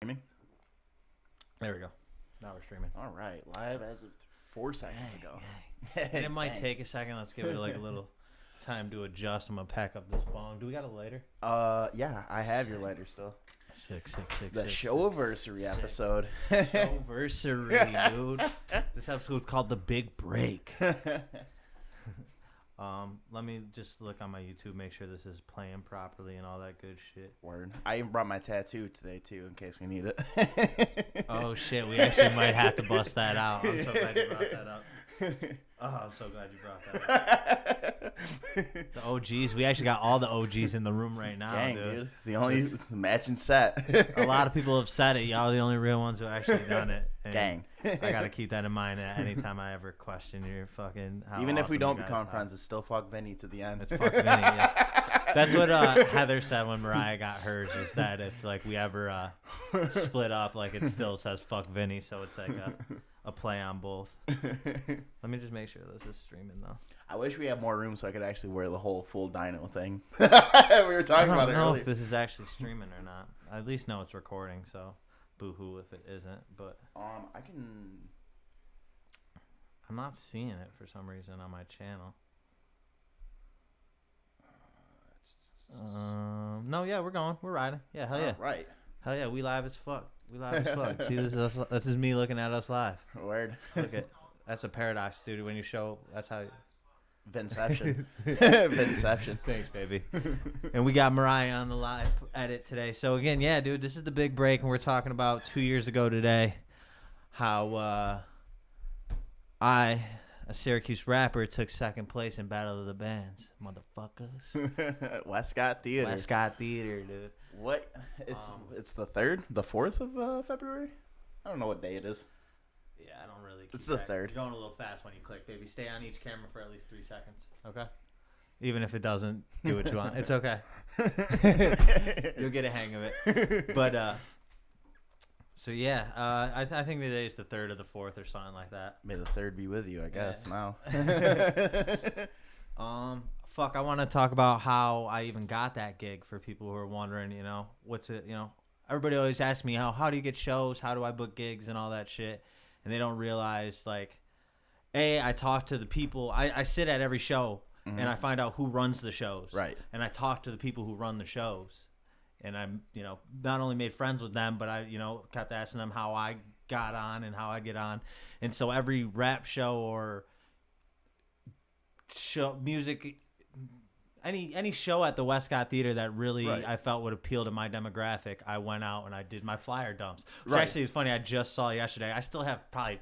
Streaming? There we go. Now we're streaming. All right, live as of 4 seconds ago. And it might take a second. Let's give it like a little time to adjust. I'm gonna pack up this bong. Do we got a lighter? Yeah, I have your lighter still. Six. The showversary episode. Showversary, dude. This episode called The Big Break. Let me just look on my YouTube, make sure this is playing properly and all that good shit. Word. I even brought my tattoo today too, in case we need it. Oh shit, we actually might have to bust that out. I'm so glad you brought that up. Oh, I'm so glad you brought that up. The OGs, we actually got all the OGs in the room right now, Dang, dude. The only matching set. A lot of people have said it. Y'all the only real ones who actually done it. And Gang. I gotta keep that in mind anytime I ever question your fucking. Even if we awesome don't you guys become are. friends, it's still fuck Vinny to the end. It's fuck Vinny. Yeah. That's what Heather said when Mariah got hers. Is that if like we ever split up, like it still says fuck Vinny, so it's like a play on both. Let me just make sure this is streaming though. I wish we had more room so I could actually wear the whole full dino thing. We were talking about I it don't know earlier. if this is actually streaming or not. I at least know it's recording, so boo-hoo if it isn't. But I can. I'm not seeing it for some reason on my channel. No, yeah, we're going. We're riding. Yeah, hell yeah. Right. Hell yeah, we live as fuck. We live as fuck. See, this is us, this is me looking at us live. Word. Look at that's a paradox, dude. When you show, that's how. Vinception. Vinception. Thanks, baby. And we got Mariah on the live edit today. So again, yeah, dude, this is the big break, and we're talking about 2 years ago today, how I, a Syracuse rapper, took second place in Battle of the Bands, motherfuckers. Westcott Theater. Westcott Theater, dude. What? It's the 4th of February. I don't know what day it is. Yeah, I don't really. It's the 3rd. You're going a little fast when you click, baby. Stay on each camera for at least 3 seconds. Okay. Even if it doesn't do what you want, it's okay. You'll get a hang of it. But so yeah, I think today is the 3rd or the 4th or something like that. May the 3rd be with you, I guess. Yeah. Now. Fuck, I want to talk about how I even got that gig for people who are wondering, you know, what's it, you know, everybody always asks me how do you get shows? How do I book gigs and all that shit? And they don't realize, like, I talk to the people. I sit at every show, and I find out who runs the shows. Right. And I talk to the people who run the shows. And I'm, you know, not only made friends with them, but I, you know, kept asking them how I got on and how I get on. And so every rap show or show music, any show at the Westcott Theater that really I felt would appeal to my demographic, I went out and I did my flyer dumps. Which actually is funny. I just saw yesterday. I still have probably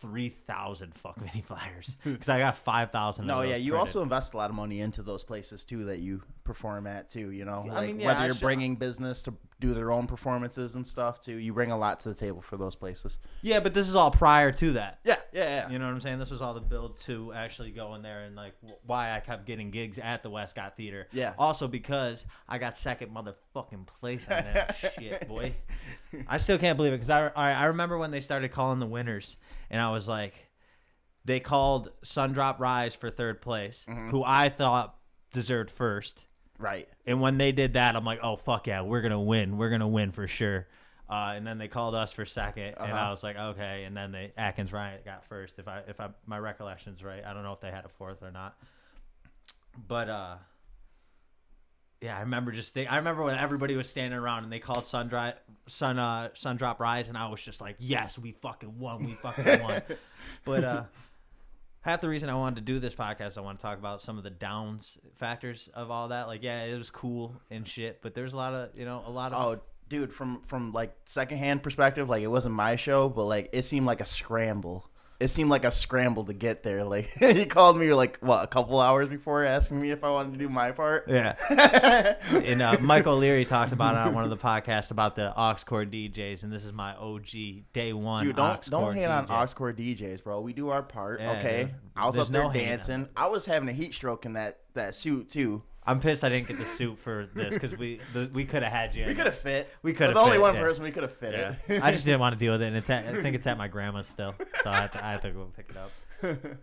3,000 fuck mini flyers because I got 5,000. No, yeah, you printed. also invest a lot of money into those places too that you perform at too. You know, like I mean, yeah, whether you're bringing business to do their own performances and stuff too, you bring a lot to the table for those places. Yeah, but this is all prior to that. Yeah. You know what I'm saying? This was all the build to actually going there and like why I kept getting gigs at the Westcott Theater. Yeah. Also because I got second motherfucking place on that shit, boy. I still can't believe it because I remember when they started calling the winners and I was like, they called Sundrop Rise for 3rd place, who I thought deserved 1st. Right. And when they did that, I'm like, oh, fuck yeah, we're going to win. We're going to win for sure. And then they called us for 2nd, and I was like, okay. And then Atkins Riot got 1st, if my recollection's right. I don't know if they had a 4th or not. But yeah, I remember when everybody was standing around and they called Sundrop Rise, and I was just like, yes, we fucking won. We fucking won. But half the reason I wanted to do this podcast, I want to talk about some of the downs factors of all that. Like, yeah, it was cool and shit, but there's a lot of. Oh, dude, from like secondhand perspective, like it wasn't my show, but like it seemed like a scramble. It seemed like a scramble to get there. Like he called me like a couple hours before asking me if I wanted to do my part. Yeah. And Michael Leary talked about it on one of the podcasts about the aux-core DJs, and this is my OG day one. Dude, don't hate on aux-core DJs, bro. We do our part, okay? I was up there dancing. I was having a heat stroke in that suit too. I'm pissed I didn't get the suit for this because we could have had you. We could have fit. We could have. With only one person, we could have fit it. I just didn't want to deal with it, and I think it's at my grandma's still, so I have to go pick it up.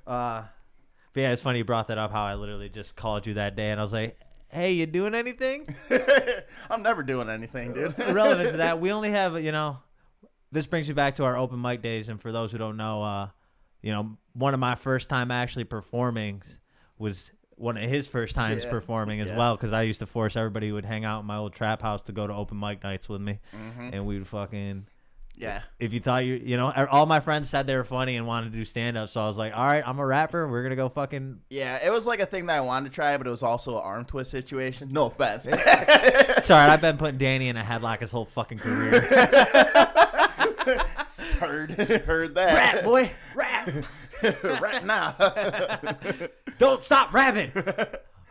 But yeah, it's funny you brought that up. How I literally just called you that day, and I was like, hey, you doing anything? I'm never doing anything, dude. Relevant to that, we only have, this brings me back to our open mic days. And for those who don't know, one of my first time actually performing was one of his first times performing as well, because I used to force everybody who would hang out in my old trap house to go to open mic nights with me. And we would fucking... Yeah. If you thought all my friends said they were funny and wanted to do stand up, so I was like, all right, I'm a rapper. We're gonna go fucking. Yeah, it was like a thing that I wanted to try, but it was also an arm twist situation. No offense. It's all right. I've been putting Danny in a headlock his whole fucking career. Heard that. Rap, boy, rap. Rap now. Don't stop rapping.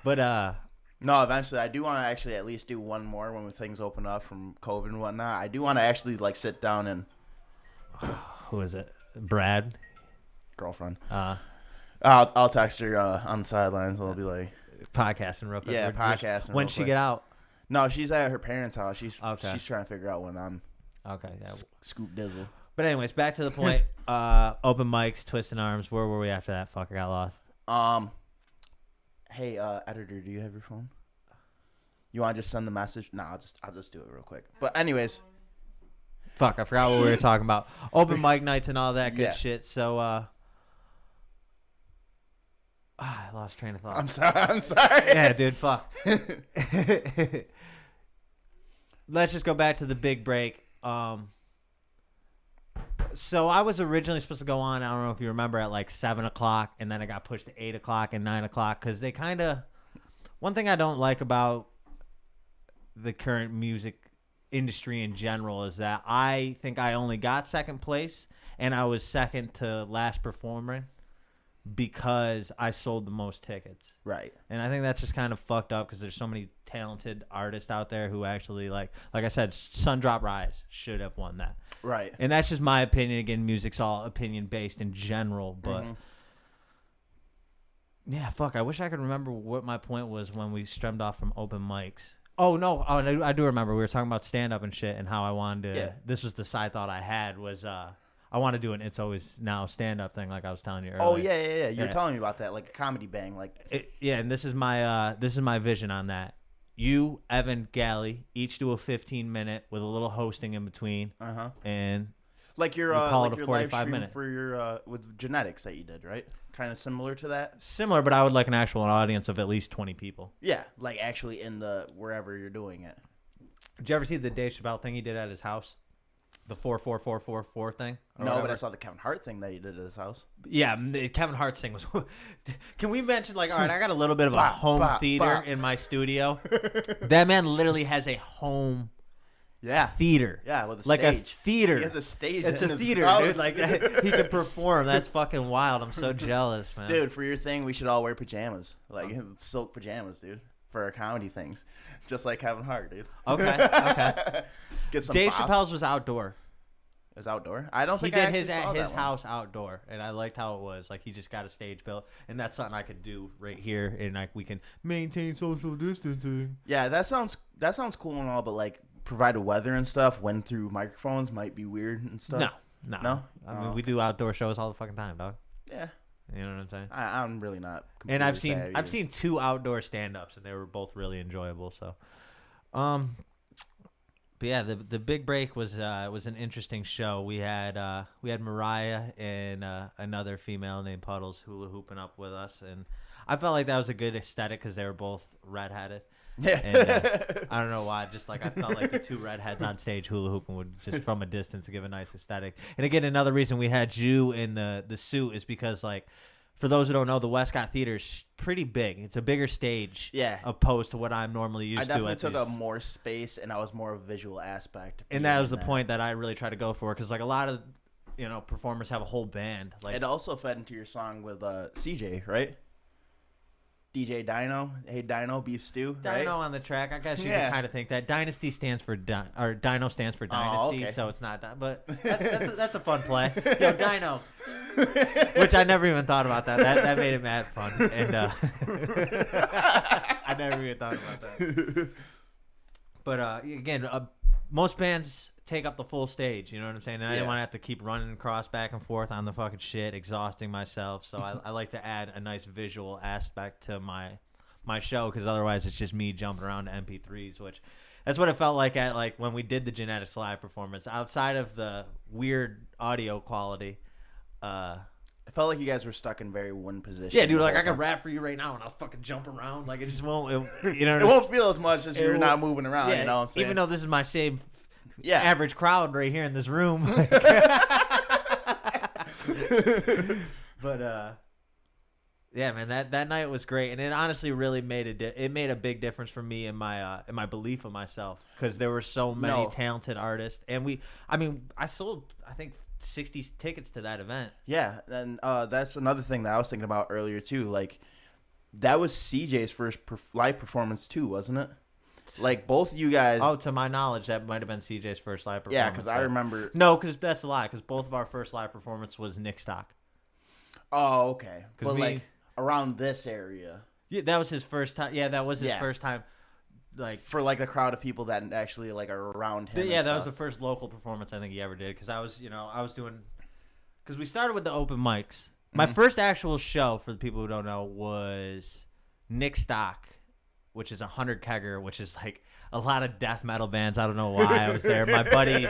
But no, eventually I do want to actually at least do one more when things open up from COVID and whatnot. I do want to actually like sit down and. Who is it? Brad. Girlfriend. I'll text her on the sidelines. I'll be like podcasting real quick. Yeah, podcasting. When she get out? No, she's at her parents' house. She's okay. She's trying to figure out when I'm. Okay. Yeah. Scoop dizzle. But anyways, back to the point. Open mics, twisting arms. Where were we after that? Fuck, I got lost. Hey, editor, do you have your phone? You want to just send the message? No, I'll just do it real quick. But anyways. Fuck, I forgot what we were talking about. Open mic nights and all that good shit. So, I lost train of thought. I'm sorry. Yeah, dude, fuck. Let's just go back to the big break. So I was originally supposed to go on, I don't know if you remember, at like 7 o'clock, and then it got pushed to 8 o'clock and 9 o'clock, because they kind of... One thing I don't like about the current music industry in general is that I think I only got second place, and I was second to last performer because I sold the most tickets. Right. And I think that's just kind of fucked up, because there's so many talented artists out there who actually, like I said, Sundrop Rise should have won that. Right. And that's just my opinion. Again, music's all opinion based in general, but yeah, fuck. I wish I could remember what my point was when we stremmed off from open mics. Oh no, I do remember. We were talking about stand up and shit, and how I wanted to. Yeah. This was the side thought I had was I want to do an It's Always Now stand up thing, like I was telling you earlier. Oh yeah. You were telling me about that, like a comedy bang, like. And this is my vision on that. You, Evan, Galley, each do a 15-minute with a little hosting in between. And like your call it your 45 live minute for your with genetics that you did, right? Kind of similar to that. Similar, but I would like an actual audience of at least 20 people. Yeah, like actually in the wherever you're doing it. Did you ever see the Dave Chappelle thing he did at his house? The 4-4-4-4-4 thing? No, but I saw the Kevin Hart thing that he did at his house. Yeah, the Kevin Hart thing was... Can we mention, like, all right, I got a little bit of a home theater in my studio. That man literally has a home theater. Yeah, with a like stage. A theater. He has a stage. It's in a his theater, house. dude. Like, he could perform. That's fucking wild. I'm so jealous, man. Dude, for your thing, we should all wear pajamas. Like, silk pajamas, dude. For our comedy things. Just like Kevin Hart, dude. Okay. Get some Dave pop. Chappelle's was outdoor. It was outdoor? I don't think he I did actually saw his that house outdoor, and I liked how it was. Like, he just got a stage built, and that's something I could do right here, and like we can maintain social distancing. Yeah, that sounds cool and all, but like provided weather and stuff, wind through microphones might be weird and stuff. No. I mean, we do outdoor shows all the fucking time, dog. Yeah. You know what I'm saying? I'm really not. And I've seen 2 outdoor stand-ups, and they were both really enjoyable. So, but yeah, the big break was an interesting show. We had Mariah and another female named Puddles hula hooping up with us, and I felt like that was a good aesthetic because they were both redheaded. Yeah. And I don't know why, just like I felt like the 2 redheads on stage hula hooping would just from a distance give a nice aesthetic. And again, another reason we had Jew in the suit is because, like, for those who don't know, the Westcott Theater is pretty big. It's a bigger stage, opposed to what I'm normally used to. I definitely took up more space, and I was more of a visual aspect. And that was the point that I really try to go for, because like a lot of performers have a whole band. Like, it also fed into your song with CJ, right? DJ Dino, hey Dino, beef stew, Dino right? on the track. I guess you can kind of think that Dynasty stands for or Dino stands for Dynasty, so it's not. But that's a fun play. Yo, Dino, which I never even thought about that. That made it mad fun, and I never even thought about that. But again, most bands take up the full stage, you know what I'm saying? And I didn't want to have to keep running across back and forth on the fucking shit, exhausting myself. So I like to add a nice visual aspect to my my show, because otherwise it's just me jumping around to MP3s, which that's what it felt like at like when we did the Genetics live performance. Outside of the weird audio quality, I felt like you guys were stuck in very one position. yeah, dude, like I could rap for you right now and I'll fucking jump around. Like it just won't, you know. It won't feel as much as you're not moving around. Yeah, you know what I'm saying? even though this is my same average crowd right here in this room. But yeah, man, that night was great, and it honestly really made a big difference for me in my belief of myself, because there were so many talented artists, and I sold I think 60 tickets to that event. Yeah, and that's another thing that I was thinking about earlier too. Like, that was CJ's first live performance too, wasn't it? Like, both of you guys. Oh, to my knowledge, that might have been CJ's first live performance. Yeah, because I remember. No, because that's a lie. Because both of our first live performance was Nick Stock. Oh, okay. But like around this area. Yeah, that was his first time. Yeah, that was his first time. Like for like a crowd of people that actually like are around him. Yeah, that was the first local performance I think he ever did. Because I was doing. Because we started with the open mics. My first actual show, for the people who don't know, was Nick Stock, which is 100 kegger, which is like a lot of death metal bands. I don't know why I was there. My buddy,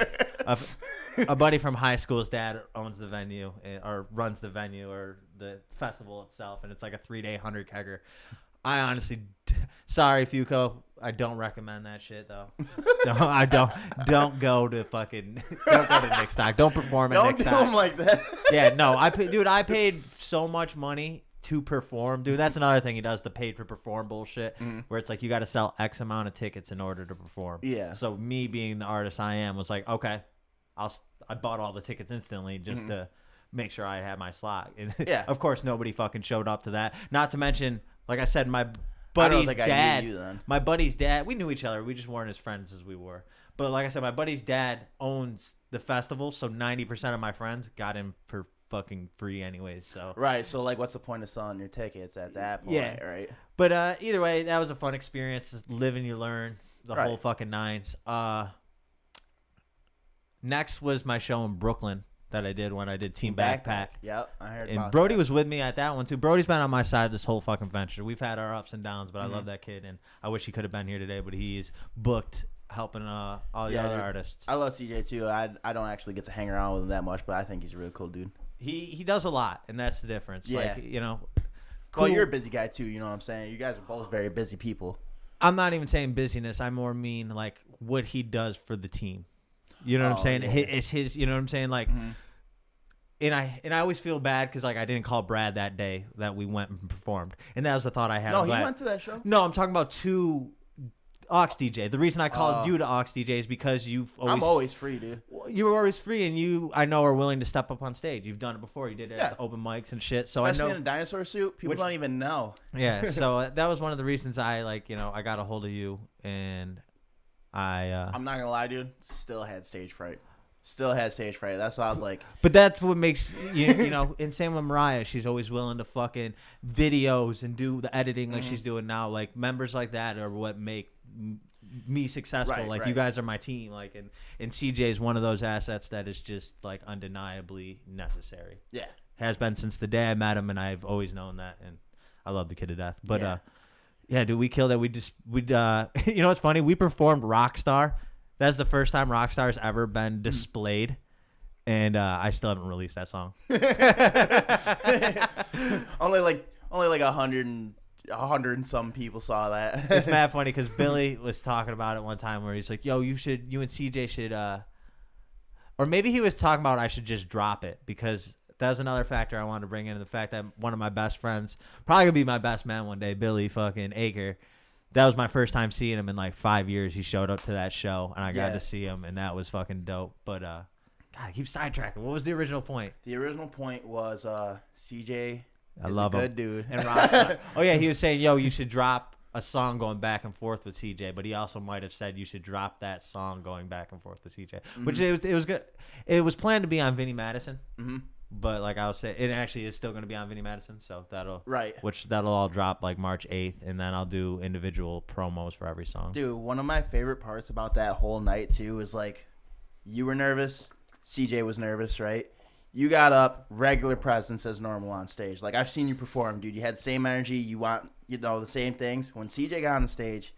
a buddy from high school's dad owns the venue or runs the venue or the festival itself, and it's like a 3-day 100 kegger. I honestly, sorry Fuco, I don't recommend that shit though. Don't go to Nick Stock. Don't perform at Nick Stock. Don't do him like that. Yeah, no, I paid so much money to perform, dude. That's another thing he does, the paid to perform bullshit, where it's like you got to sell X amount of tickets in order to perform. Yeah. So me being the artist I am was like, okay, I bought all the tickets instantly just to make sure I had my slot. And yeah. Of course, nobody fucking showed up to that. Not to mention, like I said, my buddy's dad. My buddy's dad. We knew each other. We just weren't as friends as we were. But like I said, my buddy's dad owns the festival, so 90% of my friends got in for fucking free anyways. So right. So like, what's the point of selling your tickets at that point? Yeah. Right. But either way, that was a fun experience. Live and you learn. The whole fucking nines. Next was my show in Brooklyn that I did when I did Team Backpack. Yep, I heard and about Brody that. was with me at that one too. Brody's been on my side this whole fucking venture. We've had our ups and downs, but I love that kid, and I wish he could have been here today, but he's booked helping all the other artists. I love CJ too. I don't actually get to hang around with him that much, but I think he's a really cool dude. He does a lot, and that's the difference. Yeah. Like, you know, cool. Well, you're a busy guy too, you know what I'm saying? You guys are both very busy people. I'm not even saying busyness. I more mean like what he does for the team. You know what I'm saying? Yeah. It's his, you know what I'm saying? Like, and I always feel bad because like I didn't call Brad that day that we went and performed, and that was the thought I had. No, he went to that show. No, I'm talking about to Aux DJ. The reason I called you to Aux DJ is because I'm always free, dude. You were always free, and I know are willing to step up on stage. You've done it before. You did it at the open mics and shit. So especially I know in a dinosaur suit, people don't even know. Yeah, so that was one of the reasons I I got a hold of you, and I'm not gonna lie, dude. Still had stage fright. That's why I was like. But that's what makes you know. And same with Mariah. She's always willing to fucking videos and do the editing like she's doing now. Like members like that are what make me successful. Right, like you guys are my team. Like and CJ is one of those assets that is just like undeniably necessary. Yeah, has been since the day I met him, and I've always known that. And I love the kid to death. But yeah, dude, we killed it. We you know what's funny? We performed Rockstar. That's the first time Rockstar's ever been displayed, and I still haven't released that song. only like 100 and some people saw that. It's mad funny because Billy was talking about it one time where he's like, "Yo, you and CJ should," or maybe he was talking about I should just drop it, because that was another factor I wanted to bring in, the fact that one of my best friends, probably gonna be my best man one day, Billy fucking Aker. That was my first time seeing him in like 5 years. He showed up to that show, and I got to see him, and that was fucking dope. But God, I keep sidetracking. What was the original point? The original point was CJ. I love him. Good dude. And Rockstar. Oh yeah, he was saying, "Yo, you should drop a song going back and forth with CJ," but he also might have said you should drop that song going back and forth with CJ, which it was good. It was planned to be on Vinnie Madison. But like I was saying, it actually is still going to be on Vinnie Madison, so that'll all drop like March 8th, and then I'll do individual promos for every song. Dude, one of my favorite parts about that whole night too is like, you were nervous, CJ was nervous, right? You got up, regular presence as normal on stage. Like, I've seen you perform, dude. You had the same energy. You want, the same things. When CJ got on the stage,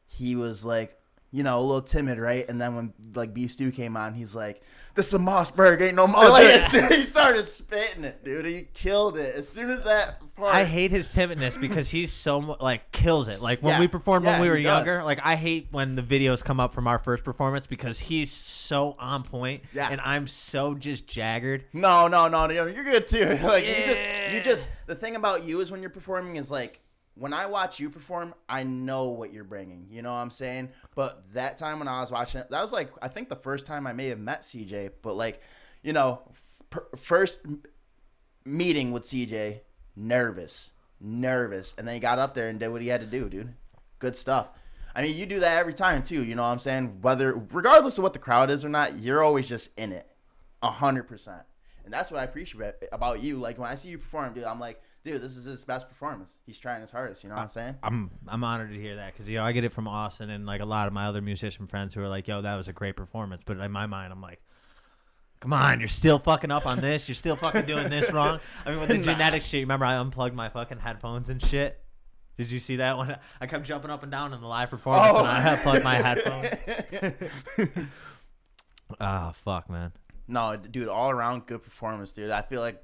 he was like, a little timid, right? And then when, like, Beef Stew came on, he's like, this is a Mossberg, ain't no more. Like, as soon as he started spitting it, dude. He killed it. As soon as that part. I hate his timidness because he's so, like, kills it. Like, when we performed when we were younger, like, I hate when the videos come up from our first performance because he's so on point. Yeah. And I'm so just jaggered. No, you're good, too. Like, you just, the thing about you is when you're performing is, like, when I watch you perform, I know what you're bringing. You know what I'm saying? But that time when I was watching it, that was like, I think the first time I may have met CJ. But like, first meeting with CJ, nervous. And then he got up there and did what he had to do, dude. Good stuff. I mean, you do that every time too. You know what I'm saying? Regardless of what the crowd is or not, you're always just in it. 100%. And that's what I appreciate about you. Like, when I see you perform, dude, I'm like, dude, this is his best performance. He's trying his hardest. You know what I'm saying? I'm honored to hear that because I get it from Austin and like a lot of my other musician friends who are like, "Yo, that was a great performance." But in my mind, I'm like, "Come on, you're still fucking up on this. You're still fucking doing this wrong." I mean, with the genetic shit, remember I unplugged my fucking headphones and shit. Did you see that one? I kept jumping up and down in the live performance and I unplugged my headphones. Ah, fuck, man. No, dude, all around good performance, dude. I feel like.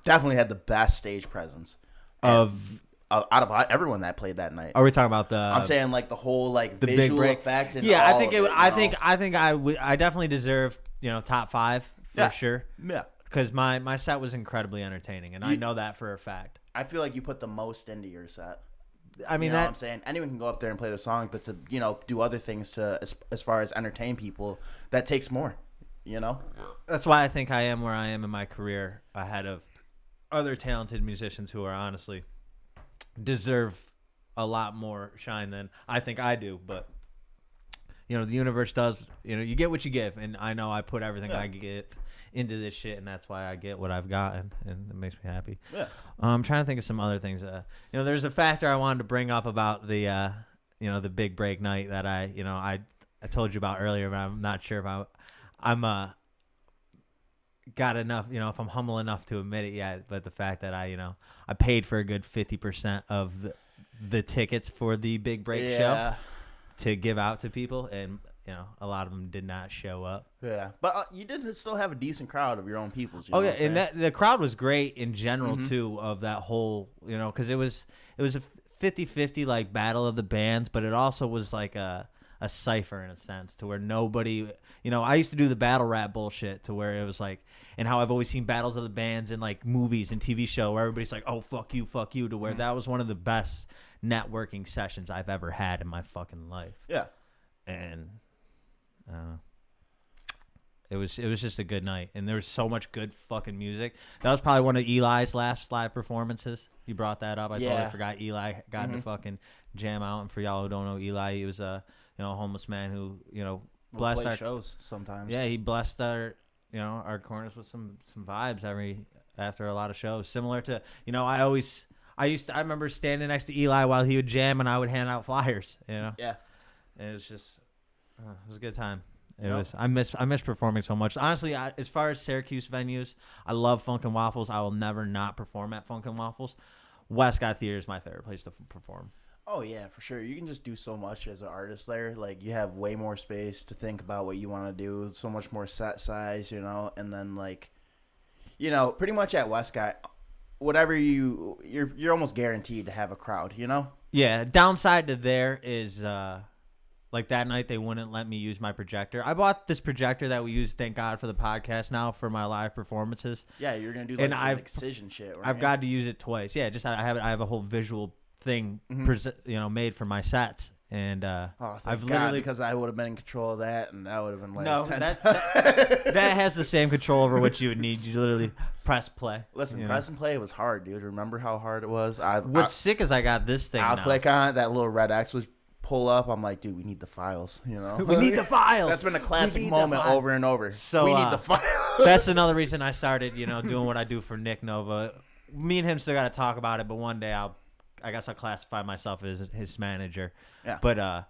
Definitely had the best stage presence out of everyone that played that night. Are we talking about the? I'm saying like the whole like the visual big break effect. And yeah, all I think of it. it, I think I definitely deserve top 5 for sure. Yeah, because my set was incredibly entertaining, and I know that for a fact. I feel like you put the most into your set. I mean, you know what I'm saying? Anyone can go up there and play the song, but to do other things to as far as entertain people, that takes more. That's why I think I am where I am in my career, ahead of other talented musicians who are honestly deserve a lot more shine than I think I do. But the universe does. You get what you give, and I know I put everything I get into this shit, and that's why I get what I've gotten, and it makes me happy. Yeah. I'm trying to think of some other things. There's a factor I wanted to bring up about the the big break night that I told you about earlier, but I'm not sure if I'm got enough, if I'm humble enough to admit it yet, but the fact that I paid for a good 50% of the tickets for the big break show to give out to people, and a lot of them did not show up. Yeah, but you did still have a decent crowd of your own peoples. And the crowd was great in general too, of that whole, because it was a 50-50 like battle of the bands, but it also was like a cipher in a sense, to where nobody, I used to do the battle rap bullshit to where it was like, and how I've always seen battles of the bands in like movies and TV show where everybody's like, oh, fuck you, to where that was one of the best networking sessions I've ever had in my fucking life. Yeah. And I don't know. It was just a good night, and there was so much good fucking music. That was probably one of Eli's last live performances. You brought that up. I totally forgot Eli got to fucking jam out. And for y'all who don't know Eli, he was a homeless man who blessed play our shows sometimes. Yeah, he blessed our our corners with some vibes after a lot of shows. Similar to I remember standing next to Eli while he would jam, and I would hand out flyers. Yeah. And it was just it was a good time. It was. I miss performing so much. Honestly, as far as Syracuse venues, I love Funk and Waffles. I will never not perform at Funk and Waffles. Westcott Theater is my favorite place to perform. Oh yeah, for sure. You can just do so much as an artist there. Like, you have way more space to think about what you want to do. So much more set size, and then like, pretty much at Westcott, whatever you're almost guaranteed to have a crowd. Yeah. Downside to there is. Like that night, they wouldn't let me use my projector. I bought this projector that we use, thank God, for the podcast now for my live performances. Yeah, you're gonna do like some excision shit. Right? I've got to use it twice. Yeah, just I have a whole visual thing, made for my sets, and I've literally because I would have been in control of that, and that would have been like that has the same control over what you would need. You literally press play. Listen, press and play was hard, dude. Remember how hard it was? What's sick is I got this thing. I'll click on it. That little red X was. Pull up, I'm like, dude, we need the files, We need the files. That's been a classic moment over and over. So we need the files. That's another reason I started, doing what I do for Nick Nova. Me and him still got to talk about it, but one day I guess I'll classify myself as his manager. Yeah. But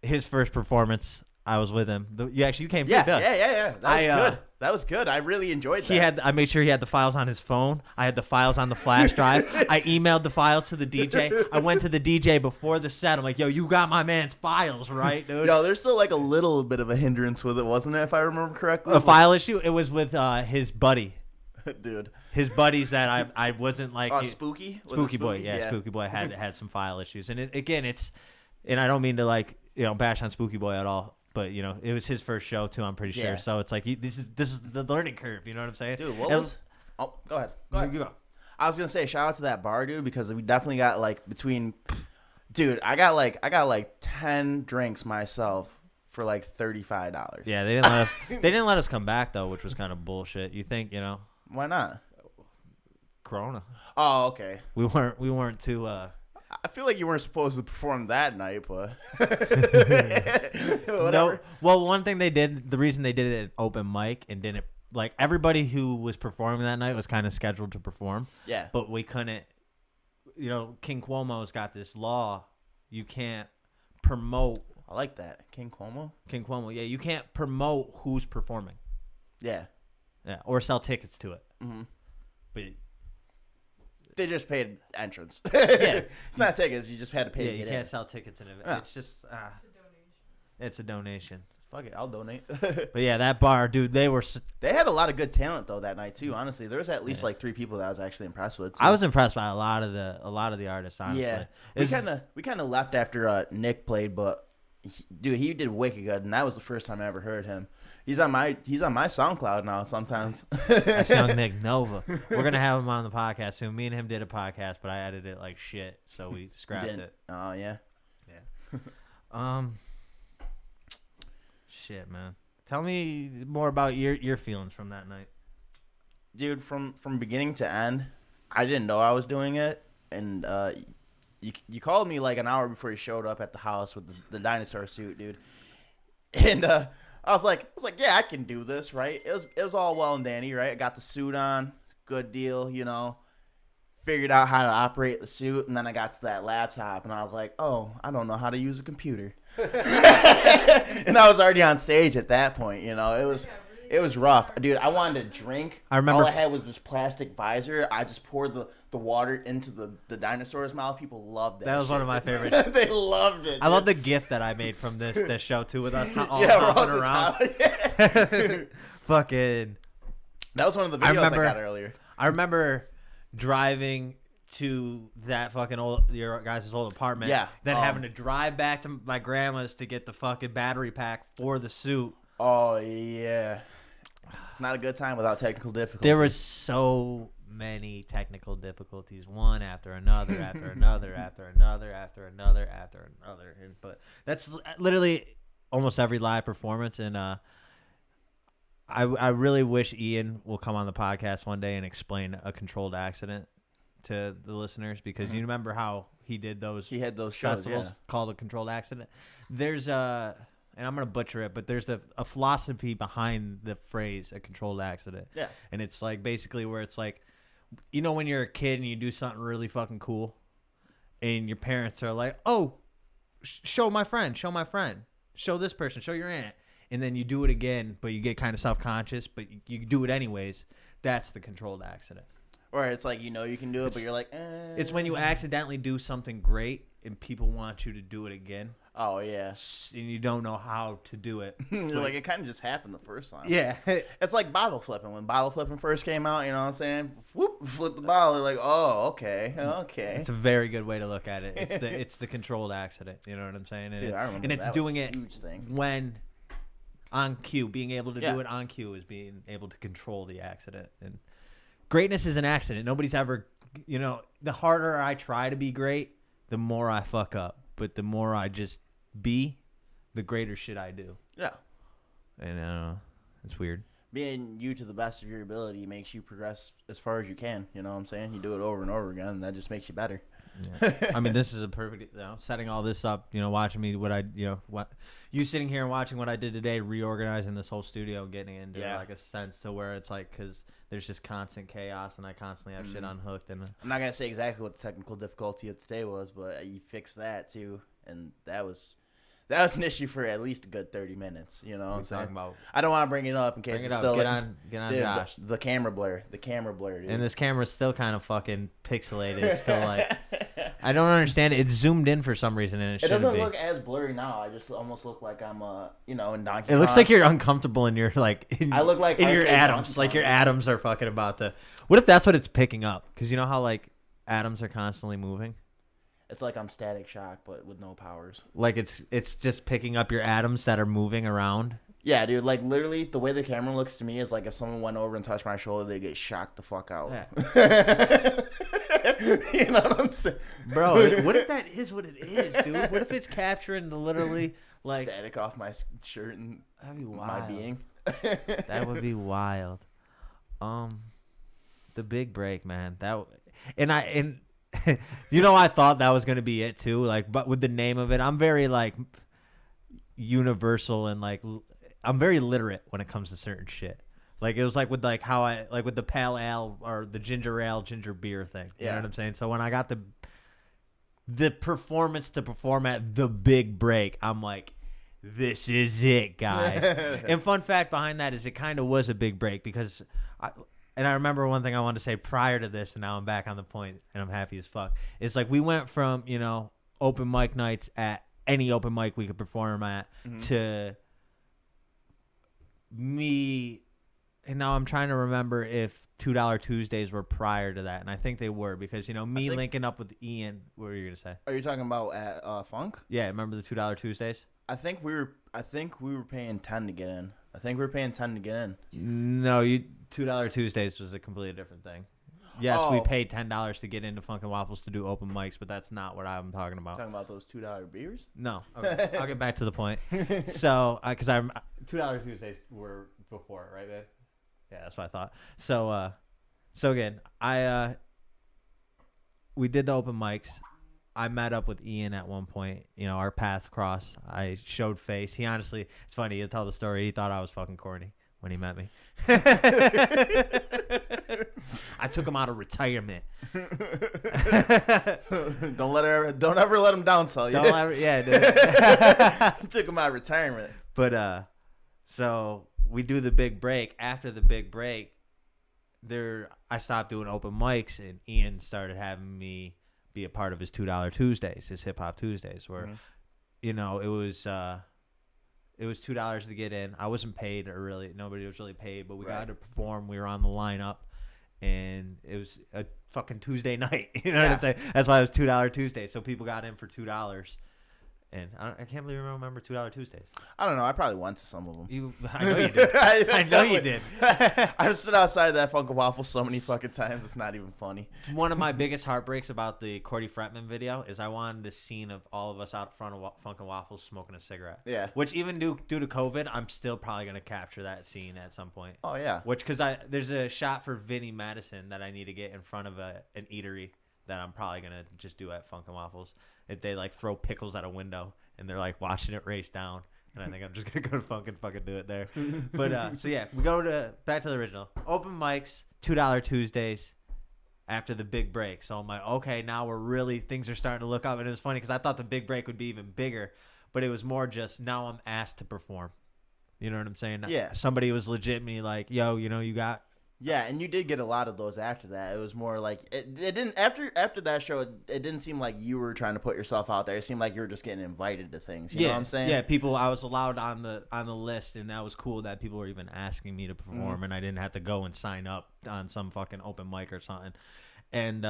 his first performance, I was with him. You came too. Yeah, Duh. yeah. That was good. That was good. I really enjoyed that. I made sure he had the files on his phone. I had the files on the flash drive. I emailed the files to the DJ. I went to the DJ before the set. I'm like, yo, you got my man's files, right, dude? Yo, there's still like a little bit of a hindrance with it, wasn't it? If I remember correctly. A file issue. It was with his buddy. Dude. His buddies that I wasn't like. Spooky. Spooky Boy. Yeah, Spooky Boy had some file issues, and and I don't mean to like bash on Spooky Boy at all. But it was his first show too. I'm pretty sure. So it's like this is the learning curve. You know what I'm saying, dude? Oh, go ahead. You go. I was gonna say shout out to that bar, dude, because we definitely got like between. Dude, I got like 10 drinks myself for like $35. Yeah, they didn't let us. They didn't let us come back though, which was kind of bullshit. You think Why not? Corona. Oh, okay. We weren't too. I feel like you weren't supposed to perform that night, but no. Well, one thing they did, the reason they did it at open mic and didn't like everybody who was performing that night was kind of scheduled to perform. Yeah. But we couldn't. King Cuomo's got this law. You can't promote. I like that, King Cuomo. King Cuomo. Yeah, you can't promote who's performing. Yeah. Yeah, or sell tickets to it. Mm-hmm. But they just paid entrance. Yeah, it's not tickets. You just had to pay. Yeah, to you get can't in. sell tickets in it. Yeah. It's just it's a donation. Fuck it, I'll donate. But yeah, that bar, dude, they had a lot of good talent though that night too. Honestly, there was at least like 3 people that I was actually impressed with. Too. I was impressed by a lot of the artists. Honestly, yeah, we kind of left after Nick played, but he did wicked good, and that was the first time I ever heard him. He's on my SoundCloud now. Sometimes that's young Nick Nova. We're gonna have him on the podcast soon. Me and him did a podcast, but I edited it like shit, so we scrapped it. Oh yeah. Shit, man. Tell me more about your feelings from that night, dude. From beginning to end, I didn't know I was doing it, and you called me like an hour before you showed up at the house with the dinosaur suit, dude, and I was like, yeah, I can do this, right? It was all well and dandy, right? I got the suit on, good deal, Figured out how to operate the suit, and then I got to that laptop, and I was like, oh, I don't know how to use a computer. And I was already on stage at that point, It was rough, dude. I wanted to drink. I remember all I had was this plastic visor. I just poured the water into the dinosaur's mouth. People loved that. That was shit. One of my favorites. They loved it. Dude. I love the gift that I made from this show too, with us all we're hopping all around. Fucking. That was one of the videos I got earlier. I remember driving to that fucking your guys' old apartment. Yeah. Then having to drive back to my grandma's to get the fucking battery pack for the suit. Oh yeah. It's not a good time without technical difficulties. There was so many technical difficulties, one after another, after another, after another, after another, after another. But that's literally almost every live performance. And I really wish Ian will come on the podcast one day and explain a controlled accident to the listeners, because you remember how he had those shows, festivals called a controlled accident. There's and I'm going to butcher it, but there's a philosophy behind the phrase a controlled accident. Yeah. And it's like basically where it's like, when you're a kid and you do something really fucking cool and your parents are like, oh, show my friend, show this person, show your aunt. And then you do it again, but you get kind of self-conscious, but you do it anyways. That's the controlled accident. Or it's like, you can do it, but you're like, It's when you accidentally do something great and people want you to do it again. Oh, yeah. And you don't know how to do it. You're like, it kind of just happened the first time. Yeah. It's like bottle flipping. When bottle flipping first came out, you know what I'm saying? Whoop, flip the bottle. They're like, oh, okay. It's a very good way to look at it. It's the controlled accident. You know what I'm saying? And Dude, I remember and it's that doing was a it huge thing. when on cue. Being able to do it on cue is being able to control the accident. And greatness is an accident. Nobody's ever, the harder I try to be great, the more I fuck up. But the more I just be, the greater shit I do. Yeah. And it's weird. Being you to the best of your ability makes you progress as far as you can. You know what I'm saying? You do it over and over again, and that just makes you better. Yeah. I mean, this is a perfect, setting all this up, watching me, what you sitting here and watching what I did today, reorganizing this whole studio, getting into like a sense to where it's like, because there's just constant chaos and I constantly have shit unhooked. And I'm not going to say exactly what the technical difficulty of today was, but you fixed that too. And that was That was an issue for at least a good 30 minutes. You know what I'm saying? Talking about. I don't want to bring it up in case Bring it it's up. still Get on, dude, Josh. the camera blur. The camera blur, dude. And this camera's still kind of fucking pixelated. It's still like, I don't understand it. It's zoomed in for some reason, and it shouldn't doesn't be. look as blurry now. I just almost look like I'm, in Donkey It looks Kong. like you're uncomfortable in your I look like in your arcade atoms, Donkey like your Kong. atoms are fucking about to. What if that's what it's picking up? Because you know how like atoms are constantly moving. It's like I'm Static Shock, but with no powers. Like it's just picking up your atoms that are moving around. Yeah, dude. Like literally, the way the camera looks to me is like if someone went over and touched my shoulder, they get shocked the fuck out. Yeah. You know what I'm saying, Bro? What if that is what it is, dude? What if it's capturing the literally like static off my shirt and that'd be wild. my being? That would be wild. The big break, man. And I thought that was gonna be it too. Like, but with the name of it, I'm very like universal and like I'm very literate when it comes to certain shit. Like it was like with like how I like with the pale ale or the ginger ale, ginger beer thing. You know what I'm saying? So when I got the performance to perform at the big break, I'm like, this is it, guys. And fun fact behind that is it kind of was a big break because I remember one thing I wanted to say prior to this, and now I'm back on the point, and I'm happy as fuck. It's like we went from, open mic nights at any open mic we could perform at to me, and now I'm trying to remember if $2 Tuesdays were prior to that, and I think they were because, me linking up with Ian, what were you going to say? Are you talking about at Funk? Yeah, remember the $2 Tuesdays? I think we were paying 10 to get in. I think we were paying 10 to get in. No, $2 Tuesdays was a completely different thing. Yes, we paid $10 to get into Funkin' Waffles to do open mics, but that's not what I'm talking about. Talking about those $2 beers? No, okay. I'll get back to the point. So, because I'm $2 Tuesdays were before, right, babe? Yeah, that's what I thought. So again, we did the open mics. I met up with Ian at one point. Our paths crossed. I showed face. He honestly, it's funny. He'll tell the story. He thought I was fucking corny when he met me. I took him out of retirement. Don't ever let him down, Sal. Yeah, dude. Took him out of retirement. But so we do the big break. After the big break, I stopped doing open mics, and Ian started having me be a part of his $2 Tuesdays, his Hip Hop Tuesdays, where it was $2 to get in. I wasn't paid, or really nobody was really paid, but we got to perform. We were on the lineup, and it was a fucking Tuesday night. You know what I'm saying? That's why it was $2 Tuesday. So people got in for $2. And I can't believe I remember $2 Tuesdays. I don't know. I probably went to some of them. I know you did. I know you did. I've stood outside that Funkin' Waffle so many fucking times. It's not even funny. One of my biggest heartbreaks about the Cordy Fretman video is I wanted a scene of all of us out front of Funkin' Waffles smoking a cigarette. Yeah. Which even due to COVID, I'm still probably going to capture that scene at some point. Oh, yeah. Because there's a shot for Vinnie Madison that I need to get in front of an eatery that I'm probably going to just do at Funkin' Waffles. They like throw pickles at a window and they're like watching it race down, and I think I'm just gonna go to fucking do it there. But so yeah, we go back to the original open mics, $2 Tuesdays after the big break. So I'm like, okay, now things are starting to look up. And it was funny because I thought the big break would be even bigger, but it was more just now I'm asked to perform. You know what I'm saying? Yeah. Somebody was legitimately like, yo, you got. Yeah, and you did get a lot of those after that. It was more like it didn't after that show. It didn't seem like you were trying to put yourself out there. It seemed like you were just getting invited to things. You know what I'm saying? Yeah, people. I was allowed on the list, and that was cool that people were even asking me to perform, and I didn't have to go and sign up on some fucking open mic or something. And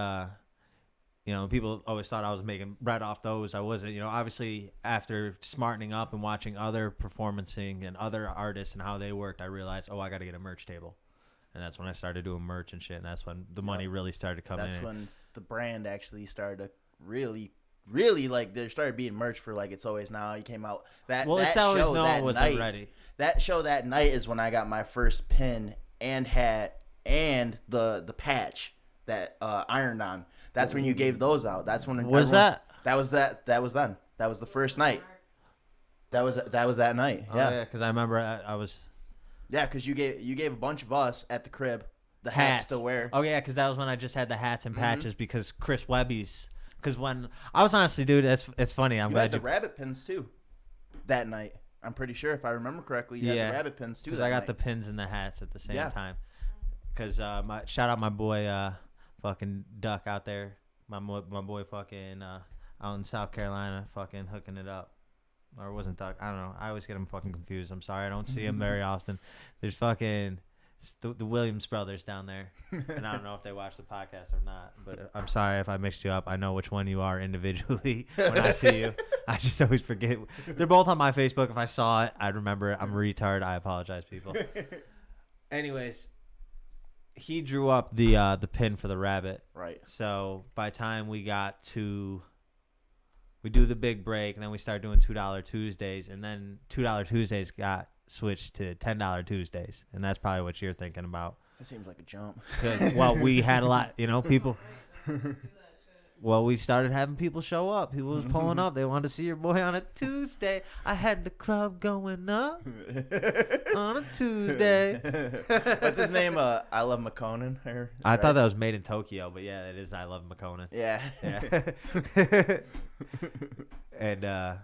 people always thought I was making bread off those. I wasn't. Obviously after smartening up and watching other performancing and other artists and how they worked, I realized, I got to get a merch table. And that's when I started doing merch and shit. And that's when the money really started coming in. That's when the brand actually started to really, really, like, there started being merch for, like, It's Always Now. You came out. It's Always Now wasn't ready. That show that night is when I got my first pin and hat and the patch that ironed on. That's when you gave those out. That's when. Was that? That was then. That was the first night. That was that night. Yeah. Oh, yeah, because I remember I was. Yeah, because you gave a bunch of us at the crib the hats to wear. Oh yeah, because that was when I just had the hats and patches because Chris Webby's. Because when I was honestly, dude, it's funny. I'm glad you had the rabbit pins too. that night. I'm pretty sure, if I remember correctly, you had the rabbit pins too. Because I got the pins and the hats at the same time. Because shout out my boy fucking Duck out there. My boy fucking out in South Carolina fucking hooking it up. Or it wasn't Duck. I don't know. I always get him fucking confused. I'm sorry. I don't see him very often. There's fucking the Williams brothers down there. And I don't know if they watch the podcast or not. But I'm sorry if I mixed you up. I know which one you are individually when I see you. I just always forget. They're both on my Facebook. If I saw it, I'd remember it. I'm a retard. I apologize, people. Anyways, he drew up the pin for the rabbit. Right. So by the time we got to... We do the big break, and then we start doing $2 Tuesdays, and then $2 Tuesdays got switched to $10 Tuesdays, and that's probably what you're thinking about. That seems like a jump. Well, we had a lot, people. Well, we started having people show up. People was pulling up. They wanted to see your boy on a Tuesday. I had the club going up on a Tuesday. What's his name? I Love McConan. I thought that was made in Tokyo, but yeah, it is I Love McConan. Yeah. And I'm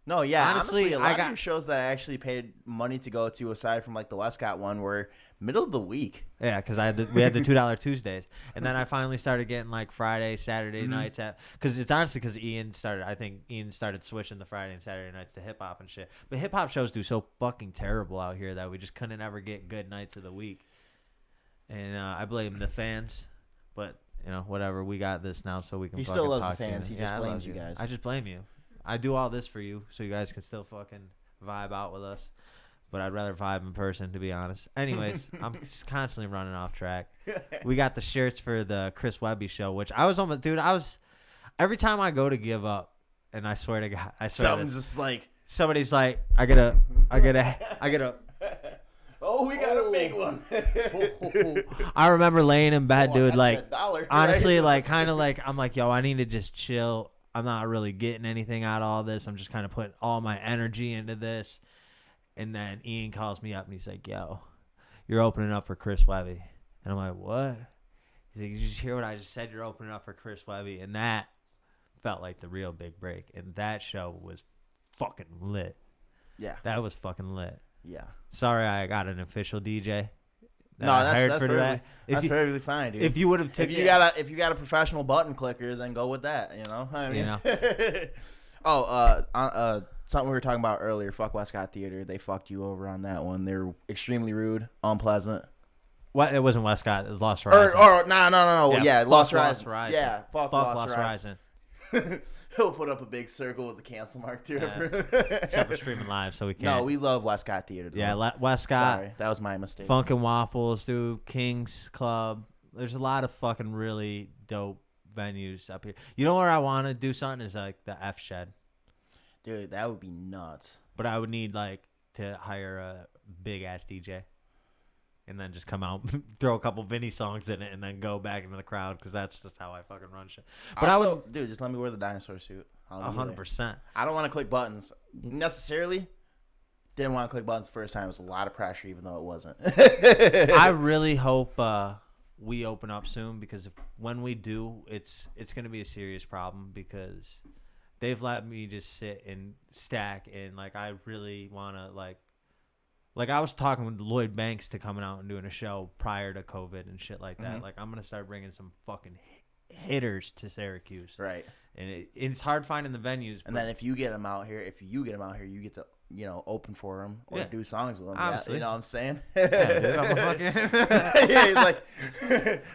no, yeah. honestly, a lot of your shows that I actually paid money to go to, aside from like the Westcott one, were middle of the week. Yeah, because we had the $2 Tuesdays, and then I finally started getting like Friday, Saturday nights because it's honestly because I think Ian started switching the Friday and Saturday nights to hip hop and shit. But hip hop shows do so fucking terrible out here that we just couldn't ever get good nights of the week, and I blame the fans, but whatever. We got this now, so we can. He fucking still loves talk the fans. To you. He just blames you guys. I just blame you. I do all this for you, so you guys can still fucking vibe out with us. But I'd rather vibe in person, to be honest. Anyways, I'm just constantly running off track. We got the shirts for the Chris Webby show, which I was almost, dude. Every time I go to give up, and I swear to God, something's just like somebody's like, I gotta. Oh, we got a big one. I remember laying in bed, dude. Like, $1, honestly, right? like, kind of like, I'm like, yo, I need to just chill. I'm not really getting anything out of all this. I'm just kind of putting all my energy into this. And then Ian calls me up and he's like, yo, you're opening up for Chris Webby. And I'm like, what? He's like, did you just hear what I just said? You're opening up for Chris Webby. And that felt like the real big break. And that show was fucking lit. Yeah. That was fucking lit. Yeah. Sorry I got an official DJ. That's perfectly fine, dude. If you would have if you got a professional button clicker, then go with that. I mean, something we were talking about earlier. Fuck Westcott Theater. They fucked you over on that one. They're extremely rude, unpleasant. What? It wasn't Westcott. It was Lost Horizon. No. Yeah, Lost Horizon. Yeah, fuck Lost Horizon. He'll put up a big circle with the cancel mark too. Except we're streaming live, so we can't. No, we love Westcott Theater. Though. Yeah, Westcott. Sorry, that was my mistake. Funk and Waffles, dude. King's Club. There's a lot of fucking really dope venues up here. You know where I want to do something is like the F Shed. Dude, that would be nuts. But I would need like to hire a big ass DJ. And then just come out, throw a couple Vinny songs in it, and then go back into the crowd because that's just how I fucking run shit. But I would, dude, just let me wear the dinosaur suit. 100%. I don't want to click buttons necessarily. Didn't want to click buttons the first time. It was a lot of pressure, even though it wasn't. I really hope we open up soon because when we do, it's going to be a serious problem because they've let me just sit and stack, and like I really want to Like, I was talking with Lloyd Banks to coming out and doing a show prior to COVID and shit like that. Mm-hmm. Like, I'm going to start bringing some fucking hitters to Syracuse. Right. And it's hard finding the venues. And then if you get them out here, you get to, open for them or do songs with them. Obviously. You know what I'm saying? Yeah, dude, I'm a fucking... yeah, he's like...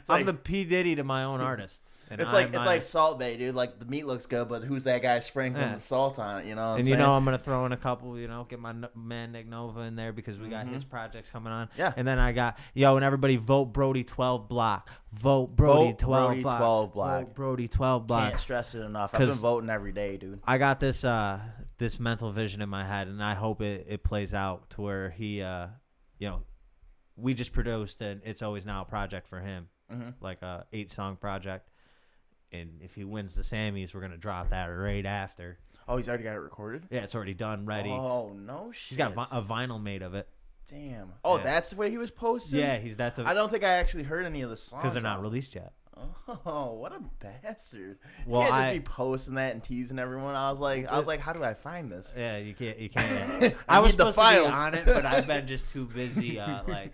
I'm the P. Diddy to my own artist. And it's like Salt Bay, dude. Like, the meat looks good, but who's that guy sprinkling the salt on it? You know what I'm saying? I'm going to throw in a couple, get my man Nick Nova in there because we got his projects coming on. Yeah. And then I got, and everybody vote Brody 12 block. Vote Brody 12 block. 12 block. Vote Brody 12 block. Can't stress it enough. I've been voting every day, dude. I got this this mental vision in my head, and I hope it plays out to where he, we just produced an It's Always Now project for him, like a 8-song project. And if he wins the Sammys, we're going to drop that right after. Oh, he's already got it recorded? Yeah, it's already done, ready. Oh, no shit. He's got a vinyl made of it. Damn. Oh, that's what he was posting? Yeah, I don't think I actually heard any of the songs. Because they're not released yet. Oh, what a bastard! Well, You can't just be posting that and teasing everyone. I was like, how do I find this? Yeah, you can't. I was need the supposed to be files. on it, but I've been just too busy, like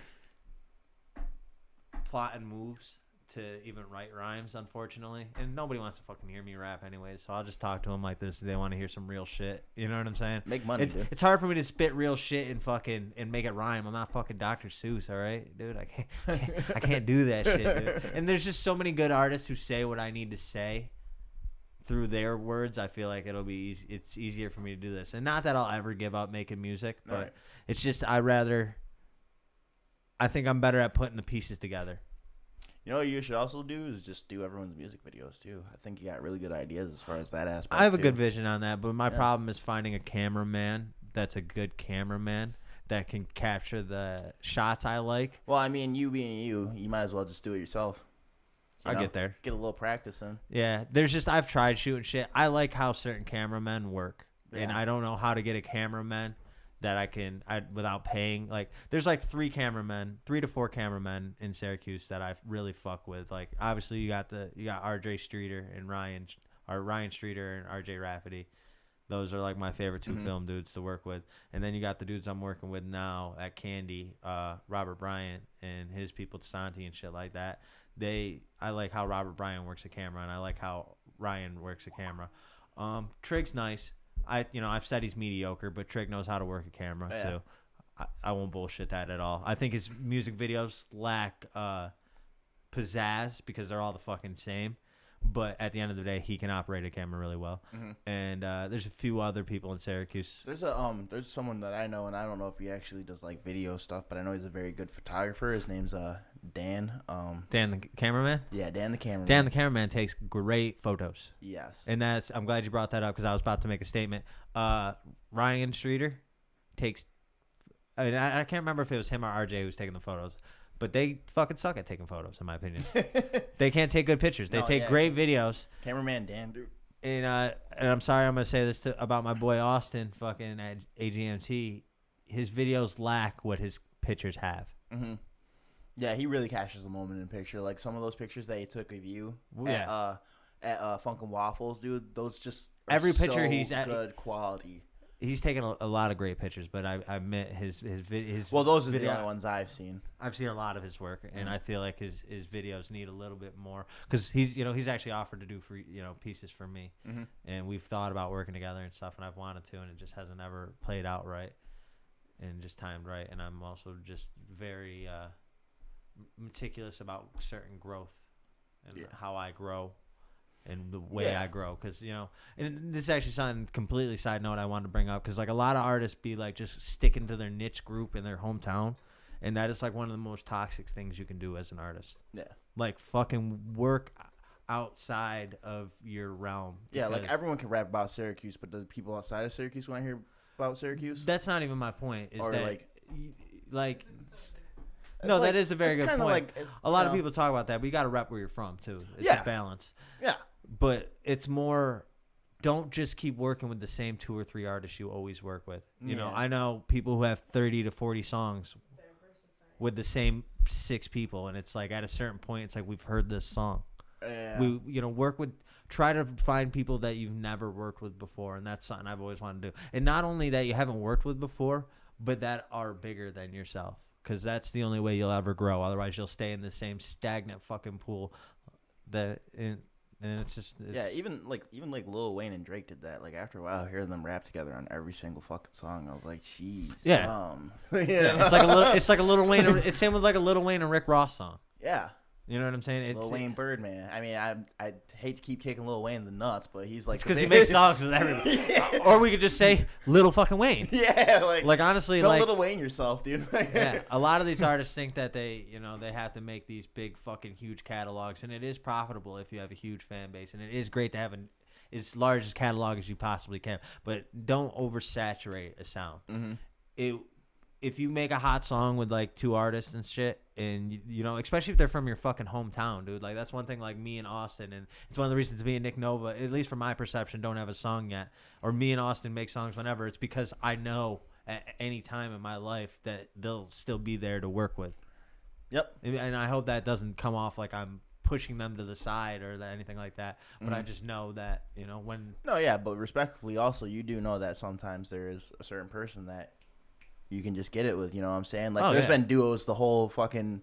plotting moves to even write rhymes, unfortunately. And nobody wants to fucking hear me rap anyways, so I'll just talk to them like this. They want to hear some real shit. You know what I'm saying? Make money, dude. It's hard for me to spit real shit and make it rhyme. I'm not fucking Dr. Seuss, all right, dude. I can't do that shit, dude. And there's just so many good artists who say what I need to say through their words. I feel like it'll be easy. It's easier for me to do this, and not that I'll ever give up making music, but Right. it's just I think I'm better at putting the pieces together. You know what you should also do is just do everyone's music videos too. I think you got really good ideas as far as that aspect. I have a too. good vision on that, but my problem is finding a cameraman that's a good cameraman that can capture the shots I like. Well, I mean, you being you might as well just do it yourself. You I'll know? get there. Get a little practice in. Yeah, I've tried shooting shit. I like how certain cameramen work, and Yeah. I don't know how to get a cameraman that I without paying. Like, there's like 3 to 4 cameramen in Syracuse that I really fuck with. Like, obviously you got RJ Streeter and Ryan Streeter and RJ Rafferty. Those are like my favorite 2 film dudes to work with. And then you got the dudes I'm working with now at Candy, Robert Bryant and his people, Santi and shit like that. I like how Robert Bryant works a camera, and I like how Ryan works a camera. Trig's nice. I've said he's mediocre, but Trig knows how to work a camera too. I won't bullshit that at all. I think his music videos lack pizzazz because they're all the fucking same. But at the end of the day, he can operate a camera really well. And there's a few other people in Syracuse. There's someone that I know, and I don't know if he actually does like video stuff, but I know he's a very good photographer. His name's Dan. Dan the cameraman? Yeah, Dan the cameraman. Dan the cameraman takes great photos. Yes. And I'm glad you brought that up because I was about to make a statement. Ryan Streeter takes, I can't remember if it was him or RJ who was taking the photos, but they fucking suck at taking photos, in my opinion. They can't take good pictures. They take great videos. Cameraman Dan, dude. And I'm sorry, I'm gonna say this about my boy Austin, fucking at AGMT. His videos lack what his pictures have. Yeah, he really captures the moment in a picture. Like some of those pictures that he took of you Yeah. at Funkin' Waffles, dude. Those just are Every picture so he's at, good quality. He's taken a lot of great pictures, but I admit his Well, those are video, the only ones I've seen. I've seen a lot of his work, and I feel like his videos need a little bit more because he's actually offered to do free pieces for me, and we've thought about working together and stuff, and I've wanted to, and it just hasn't ever played out right and just timed right. And I'm also just very meticulous about certain growth and how I grow and the way I grow, because and this is actually something completely side note I wanted to bring up, because like a lot of artists be like just sticking to their niche group in their hometown, and that is like one of the most toxic things you can do as an artist. Like fucking work outside of your realm. Yeah, like everyone can rap about Syracuse, but the people outside of Syracuse want to hear about Syracuse? That's not even my point. Is or that like no, like, that is a very good point. Like, a lot of people talk about that, but you got to rep where you're from too. It's a balance. Yeah. But it's more, don't just keep working with the same 2 or 3 artists you always work with. You know, I know people who have 30 to 40 songs with the same 6 people, and it's like at a certain point, it's like we've heard this song. We try to find people that you've never worked with before, and that's something I've always wanted to do. And not only that you haven't worked with before, but that are bigger than yourself, because that's the only way you'll ever grow. Otherwise, you'll stay in the same stagnant fucking pool. And it's even like Lil Wayne and Drake did that. Like after a while, hearing them rap together on every single fucking song, I was like, "Jeez." It's like a Lil Wayne. It's same with like a Lil Wayne and Rick Ross song. Yeah. You know what I'm saying? Lil Wayne Birdman. I mean, I hate to keep kicking Lil Wayne in the nuts, but he's like... It's because he makes songs with everybody. Or we could just say Little fucking Wayne. Yeah, like honestly, don't Lil Wayne yourself, dude. Yeah, a lot of these artists think that they have to make these big fucking huge catalogs, and it is profitable if you have a huge fan base, and it is great to have as large as catalog as you possibly can, but don't oversaturate a sound. If you make a hot song with like 2 artists and shit, and especially if they're from your fucking hometown, dude, like that's one thing. Like me and Austin, and it's one of the reasons me and Nick Nova, at least from my perception, don't have a song yet, or me and Austin make songs whenever. It's because I know at any time in my life that they'll still be there to work with. Yep. And I hope that doesn't come off like I'm pushing them to the side or anything like that. But I just know that, you know, when No, yeah, but respectfully, also, you do know that sometimes there is a certain person that you can just get it with. You know what I'm saying? Like, there's been duos the whole fucking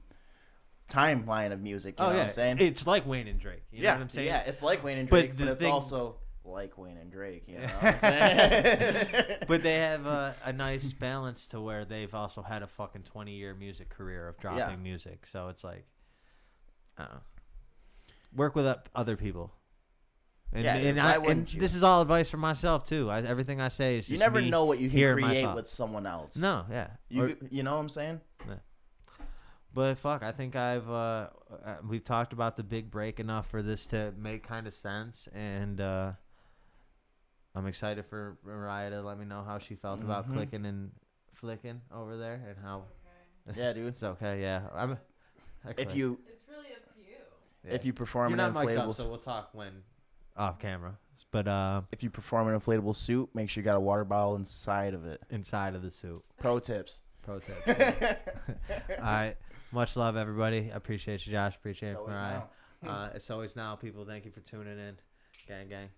timeline of music. You know what I'm saying? It's like Wayne and Drake. You know what I'm saying? Yeah, it's like Wayne and Drake, but it's also like Wayne and Drake. You know what I'm saying? But they have a nice balance to where they've also had a fucking 20-year music career of dropping music. So it's like, I don't know. Work with other people. And, and this is all advice for myself too. Everything I say is just you never me know what you can create my with someone else. No, yeah. You know what I'm saying? Yeah. But fuck, I think we've talked about the big break enough for this to make kind of sense, and I'm excited for Mariah to let me know how she felt about clicking and flicking over there, and how. Okay. Yeah, dude. It's okay. Yeah, if you. It's really up to you. Yeah. If you perform You're an not mic'd inflatable, up, so we'll talk when off camera. But if you perform an inflatable suit, make sure you got a water bottle inside of it. Inside of the suit. Pro tips. All right. Much love, everybody. I appreciate you, Josh. Appreciate you, Mariah. It's always now, people. Thank you for tuning in. Gang, gang.